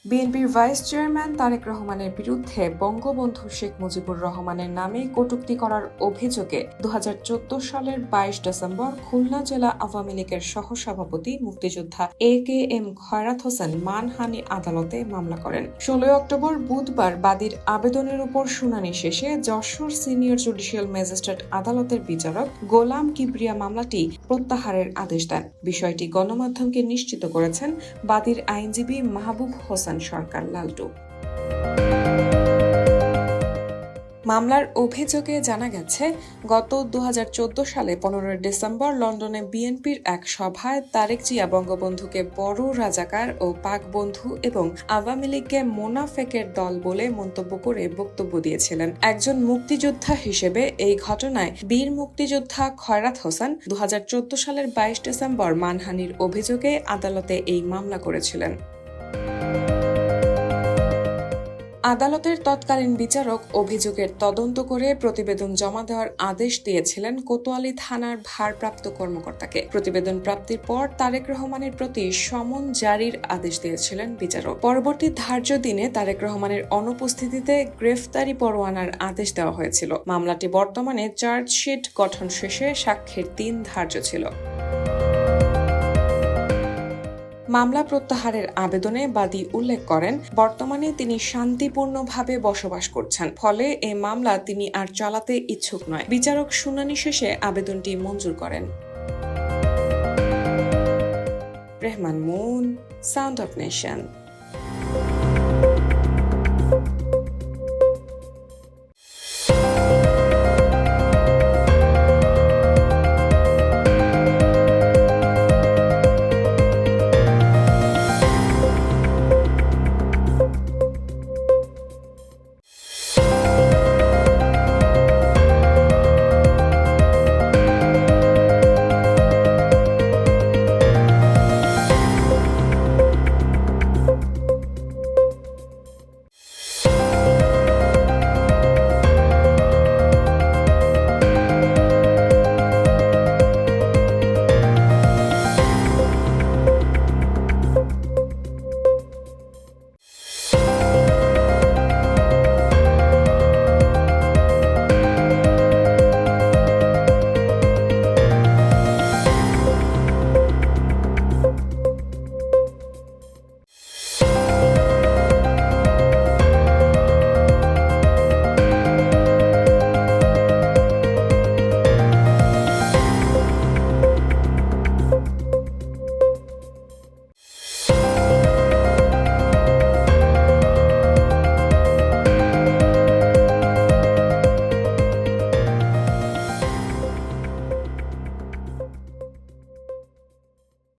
বিএনপির vice chairman Tarique রহমানের বিরুদ্ধে বঙ্গবন্ধু শেখ মুজিবুর রহমানের নামে কটূক্তি করার অভিযোগে 2014 সালের 22 ডিসেম্বর খুলনা জেলা আওয়ামী লীগের সহসভাপতি মুক্তিযোদ্ধা AKM খয়রাত হোসেন মানহানি আদালতে মামলা করেন। 16 অক্টোবর বুধবার বাদীর আবেদনের উপর শুনানি শেষে যশোর সিনিয়র জুডিশিয়াল ম্যাজিস্ট্রেট আদালতের বিচারক গোলাম কিবরিয়া মামলাটি প্রত্যাহারের আদেশ দেন। বিষয়টি গণমাধ্যমকে নিশ্চিত করেছেন বাদীর আইনজীবী মাহবুব হোসেন সরকার লালটু। মামলার অভিযোগে জানা গেছে, গত 2014 সালে 15 ডিসেম্বর লন্ডনে বিএনপির এক সভায় তারেক জিয়া বঙ্গবন্ধুকে বড় রাজাকার ও পাক বন্ধু এবং আওয়ামী লীগকে মোনাফেকের দল বলে মন্তব্য করে বক্তব্য দিয়েছিলেন। একজন মুক্তিযোদ্ধা হিসেবে এই ঘটনায় বীর মুক্তিযোদ্ধা খয়রাত হোসেন 2014 সালের 22 ডিসেম্বর মানহানির অভিযোগে আদালতে এই মামলা করেছিলেন। আদালতের তৎকালীন বিচারক অভিযোগের তদন্ত করে প্রতিবেদন জমা দেওয়ার আদেশ দিয়েছিলেন কোতোয়ালি থানার ভারপ্রাপ্ত কর্মকর্তাকে। প্রতিবেদন প্রাপ্তির পর তারেক রহমানের প্রতি সমন জারির আদেশ দিয়েছিলেন বিচারক। পরবর্তী ধার্য দিনে তারেক রহমানের অনুপস্থিতিতে গ্রেফতারি পরোয়ানার আদেশ দেওয়া হয়েছিল। মামলাটি বর্তমানে চার্জশিট গঠন শেষে সাক্ষ্যের দিন ধার্য ছিল। মামলা প্রত্যাহারের আবেদনে বাদী উল্লেখ করেন, বর্তমানে তিনি শান্তিপূর্ণভাবে বসবাস করছেন, ফলে এই মামলা তিনি আর চালাতে ইচ্ছুক নয়। বিচারক শুনানি শেষে আবেদনটি মঞ্জুর করেন। Rahman moon, sound of nation.